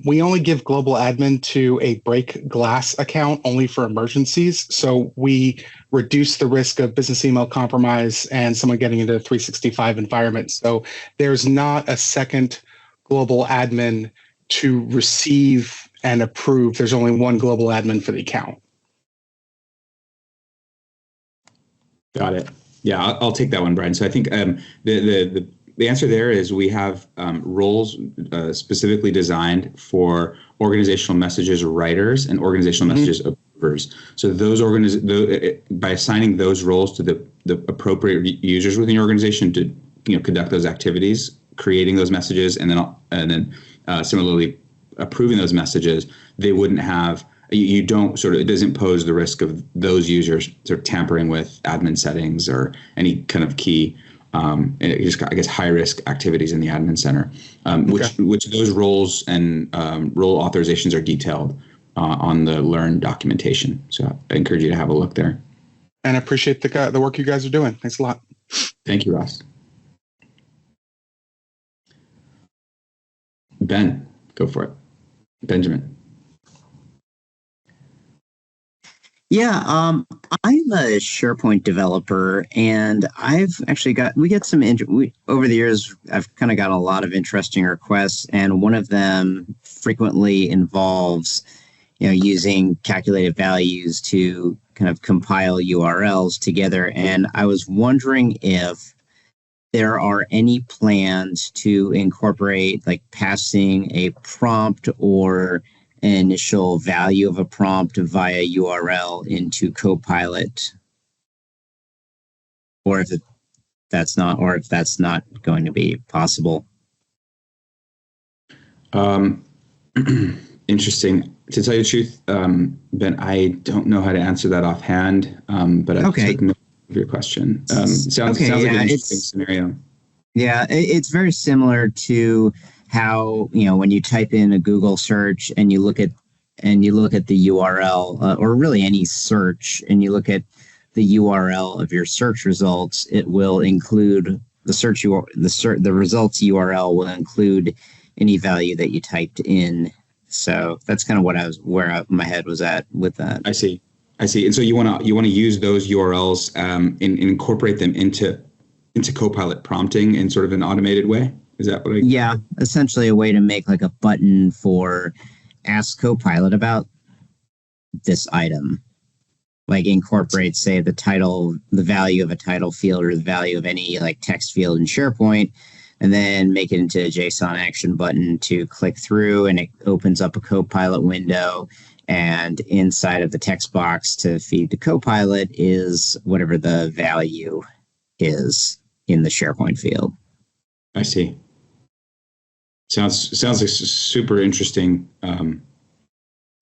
We only give global admin to a break glass account only for emergencies. So we reduce the risk of business email compromise and someone getting into a 365 environment. So there's not a second global admin to receive and approve. There's only one global admin for the account. Got it. Yeah, I'll take that one, Brian. So I think the answer there is we have roles specifically designed for organizational messages writers and organizational messages approvers. So those by assigning those roles to the appropriate users within your organization to conduct those activities, creating those messages, and then similarly approving those messages, they wouldn't have. You don't it doesn't pose the risk of those users sort of tampering with admin settings or any kind of key, high risk activities in the admin center, which those roles and role authorizations are detailed on the Learn documentation. So I encourage you to have a look there. And I appreciate the work you guys are doing. Thanks a lot. Thank you, Ross. Ben, go for it. Benjamin. Yeah, I'm a SharePoint developer, and I've actually we get some over the years. I've kind of got a lot of interesting requests, and one of them frequently involves, using calculated values to kind of compile URLs together. And I was wondering if there are any plans to incorporate like passing a prompt or an initial value of a prompt via URL into Copilot, or if that's not going to be possible. Interesting. To tell you the truth, Ben, I don't know how to answer that offhand, but I've taken note of your question. Sounds like an interesting scenario. Yeah, it's very similar to how, when you type in a Google search and you look at the URL, or really any search, and you look at the URL of your search results, it will include the results URL will include any value that you typed in. So that's kind of my head was at with that. I see. And so you want to use those URLs and incorporate them into Copilot prompting in sort of an automated way? Is that what I... Yeah, essentially a way to make like a button for ask Copilot about this item. Like incorporate, say, the value of a title field or the value of any like text field in SharePoint, and then make it into a JSON action button to click through, and it opens up a Copilot window. And inside of the text box to feed to Copilot is whatever the value is in the SharePoint field. I see. Sounds like a super interesting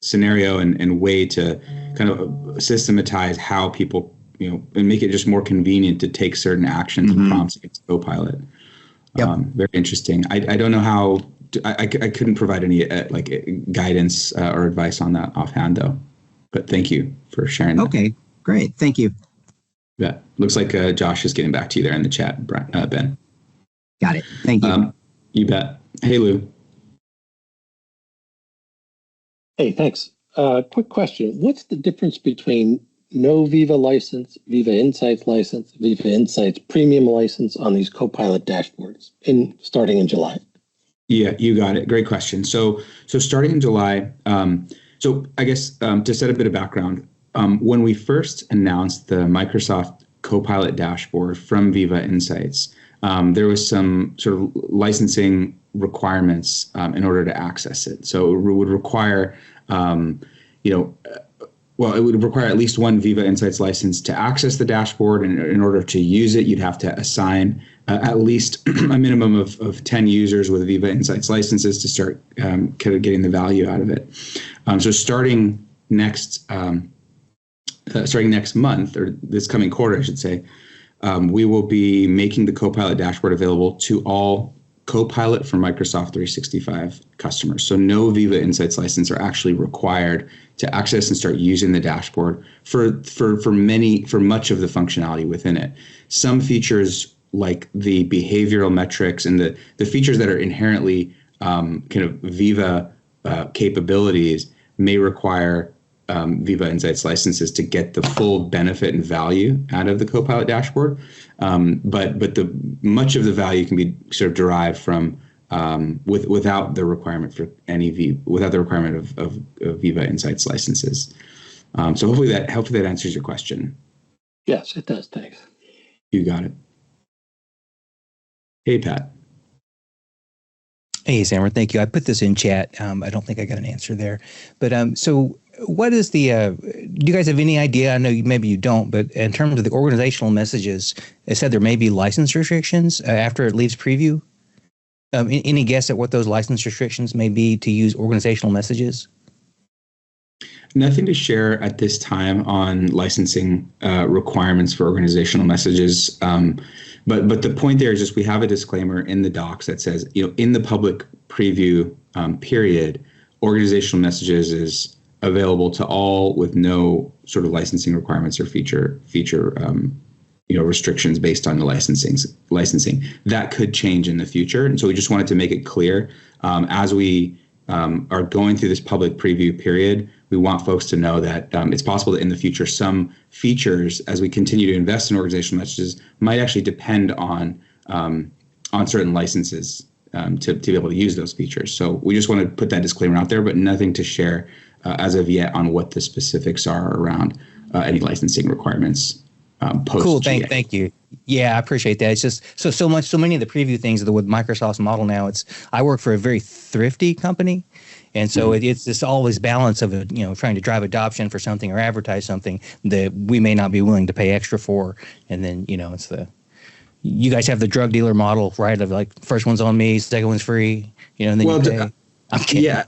scenario and way to kind of systematize how people, and make it just more convenient to take certain actions and prompts against Copilot. Yep. Very interesting. I don't know how. I couldn't provide any guidance or advice on that offhand though, but thank you for sharing that. Okay, great. Thank you. Yeah, looks like Josh is getting back to you there in the chat, Ben. Got it. Thank you. You bet. Hey, Lou. Hey, thanks. Quick question. What's the difference between no Viva license, Viva Insights license, Viva Insights premium license on these Copilot dashboards starting in July? Yeah, you got it. Great question. So starting in July, so I guess to set a bit of background, when we first announced the Microsoft Copilot dashboard from Viva Insights, there was some sort of licensing requirements in order to access it. So it would require, it would require at least one Viva Insights license to access the dashboard. And in order to use it, you'd have to assign at least a minimum of 10 users with Viva Insights licenses to start kind of getting the value out of it. So starting next month, or this coming quarter, I should say, we will be making the Copilot dashboard available to all Copilot for Microsoft 365 customers. So no Viva Insights license are actually required to access and start using the dashboard for much of the functionality within it. Some features like the behavioral metrics and the features that are inherently kind of Viva capabilities may require Viva Insights licenses to get the full benefit and value out of the Copilot dashboard. But the much of the value can be sort of derived from without the requirement for without the requirement of Viva Insights licenses. So hopefully that answers your question. Yes, it does. Thanks. You got it. Hey, Pat. Hey, Sammer, thank you. I put this in chat. I don't think I got an answer there. But so what is do you guys have any idea? I know maybe you don't, but in terms of the organizational messages, it said there may be license restrictions after it leaves preview. Any guess at what those license restrictions may be to use organizational messages? Nothing to share at this time on licensing requirements for organizational messages. But the point there is just we have a disclaimer in the docs that says, in the public preview period, organizational messages is available to all with no sort of licensing requirements or feature restrictions based on the licensing. That could change in the future. And so we just wanted to make it clear as we are going through this public preview period, we want folks to know that it's possible that in the future, some features, as we continue to invest in organizational messages, might actually depend on certain licenses to be able to use those features. So we just want to put that disclaimer out there, but nothing to share as of yet on what the specifics are around any licensing requirements post. Cool. Thank you. Yeah, I appreciate that. It's just so many of the preview things with Microsoft's model now. I work for a very thrifty company. And so it's this always balance of trying to drive adoption for something or advertise something that we may not be willing to pay extra for. And then, it's you guys have the drug dealer model, right? Of like first one's on me, second one's free, and then you pay. I'm kidding. Yeah,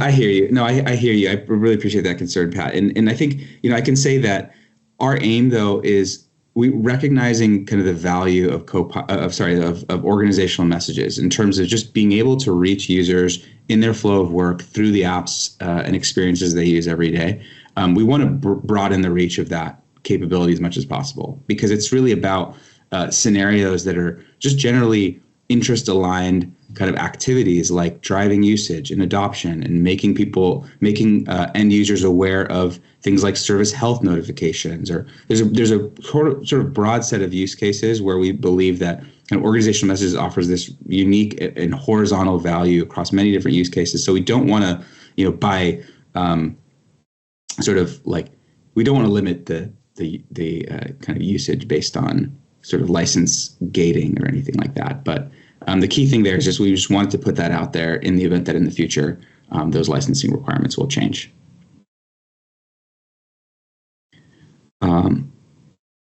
I hear you. No, I hear you. I really appreciate that concern, Pat. And I think, I can say that our aim though is we recognizing kind of the value of of organizational messages in terms of just being able to reach users in their flow of work through the apps and experiences they use every day. We want to broaden the reach of that capability as much as possible, because it's really about scenarios that are just generally interest aligned kind of activities like driving usage and adoption, and making end users aware of things like service health notifications. Or there's a sort of broad set of use cases where we believe that kind of organizational messages offers this unique and horizontal value across many different use cases. So we don't want to, we don't want to limit the kind of usage based on sort of license gating or anything like that. But the key thing there is just we just wanted to put that out there in the event that in the future those licensing requirements will change.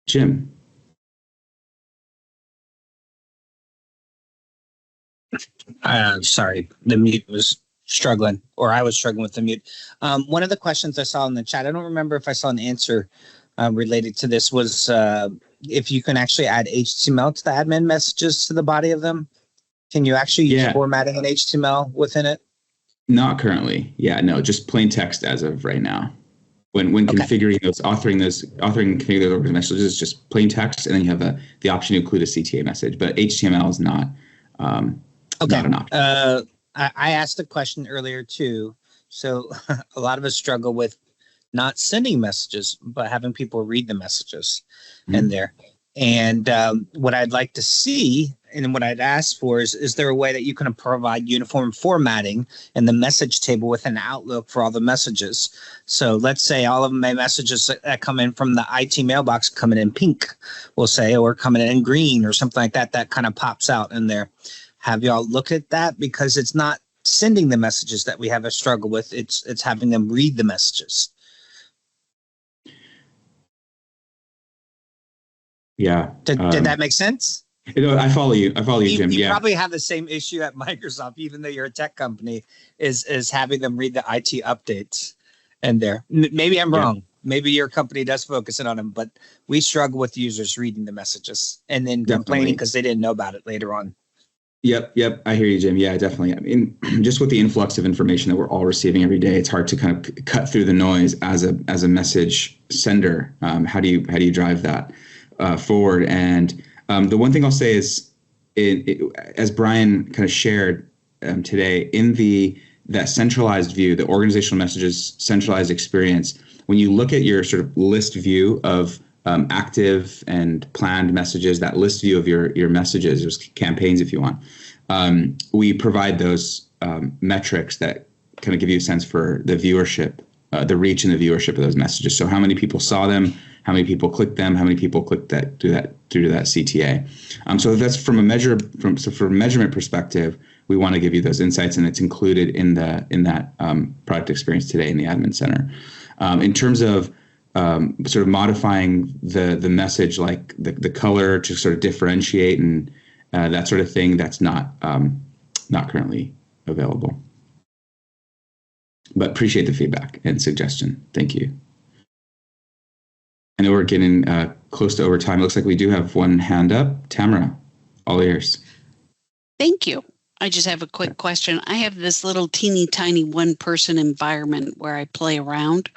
Jim. Sorry, the mute was struggling, or I was struggling with the mute. One of the questions I saw in the chat, I don't remember if I saw an answer related to this, was if you can actually add HTML to the admin messages to the body of them. Can you actually use formatting in HTML within it? Not currently. Yeah, no, just plain text as of right now. When configuring those, authoring and configuring those organizational messages, it's just plain text, and then you have the option to include a CTA message. But HTML is not not an option. I asked a question earlier too. So a lot of us struggle with not sending messages, but having people read the messages in there. And what I'd like to see, and what I'd ask for, is there a way that you can provide uniform formatting in the message table within Outlook for all the messages? So let's say all of my messages that come in from the IT mailbox coming in pink, we'll say, or coming in green or something like that, that kind of pops out in there. Have y'all look at that? Because it's not sending the messages that we have a struggle with. It's having them read the messages. Yeah. Did that make sense? I follow you. Jim. You probably have the same issue at Microsoft, even though you're a tech company, is having them read the IT updates in there. Maybe I'm wrong. Maybe your company does focus in on them, but we struggle with users reading the messages and then complaining because they didn't know about it later on. Yep. I hear you, Jim. Yeah, definitely. I mean, just with the influx of information that we're all receiving every day, it's hard to kind of cut through the noise as a message sender. How do you drive that forward? And the one thing I'll say is, as Brian kind of shared today, in that centralized view, the organizational messages centralized experience, when you look at your sort of list view of active and planned messages, that list view of your messages, those campaigns, if you want, we provide those metrics that kind of give you a sense for the viewership, the reach and the viewership of those messages. So how many people saw them, how many people clicked them, how many people clicked that through that CTA. So that's from a measurement perspective, we want to give you those insights, and it's included in that product experience today in the admin center. In terms of sort of modifying the message, like the color to sort of differentiate and that sort of thing, that's not currently available. But appreciate the feedback and suggestion. Thank you. I know we're getting close to overtime. It looks like we do have one hand up. Tamara, all ears. Thank you. I just have a quick question. I have this little teeny tiny one-person environment where I play around,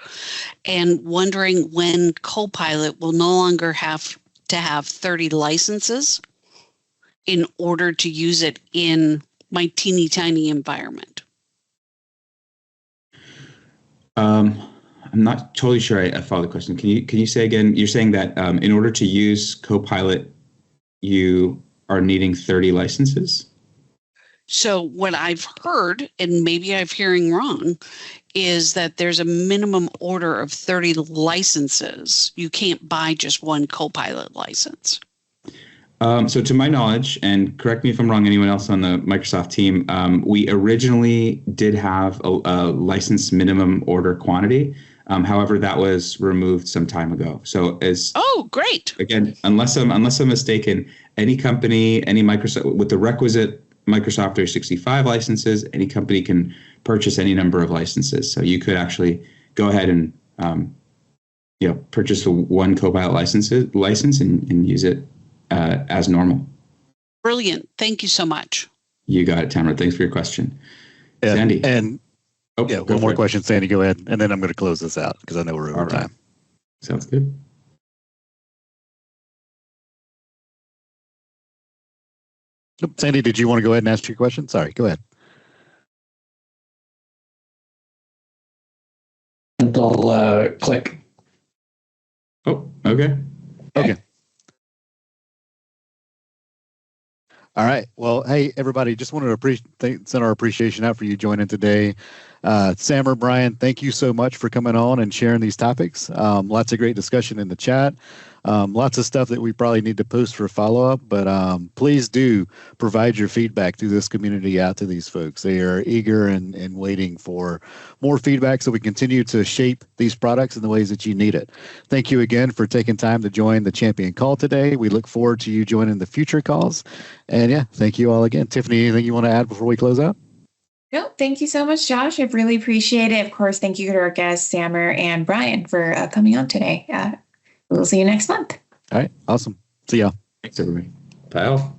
and wondering when Copilot will no longer have to have 30 licenses in order to use it in my teeny tiny environment. I'm not totally sure I follow the question. Can you say again? You're saying that in order to use Copilot, you are needing 30 licenses? So what I've heard, and maybe I'm hearing wrong, is that there's a minimum order of 30 licenses. You can't buy just one Copilot license. So to my knowledge, and correct me if I'm wrong, anyone else on the Microsoft team, we originally did have a license minimum order quantity. However, that was removed some time ago. So great. Again, unless I'm mistaken, any company, any Microsoft with the requisite Microsoft 365 licenses, any company can purchase any number of licenses. So you could actually go ahead and purchase the one Copilot license and use it as normal. Brilliant. Thank you so much. You got it, Tamara. Thanks for your question. Yeah, Sandy. And one more question, Sandy. Go ahead. And then I'm going to close this out because I know we're over time. Sounds good. Sandy, did you want to go ahead and ask your question? Sorry, go ahead. I'll click. Oh, okay. Okay. All right. Well, hey, everybody, just wanted to send our appreciation out for you joining today. Samer, Brian, thank you so much for coming on and sharing these topics. Lots of great discussion in the chat. Lots of stuff that we probably need to post for follow-up, but please do provide your feedback through this community out to these folks. They are eager and waiting for more feedback so we continue to shape these products in the ways that you need it. Thank you again for taking time to join the Champion Call today. We look forward to you joining the future calls. And yeah, thank you all again. Tiffany, anything you want to add before we close out? No, thank you so much, Josh. I really appreciate it. Of course, thank you to our guests, Samer and Brian, for coming on today. We'll see you next month. All right. Awesome. See y'all. Thanks, everybody. Bye.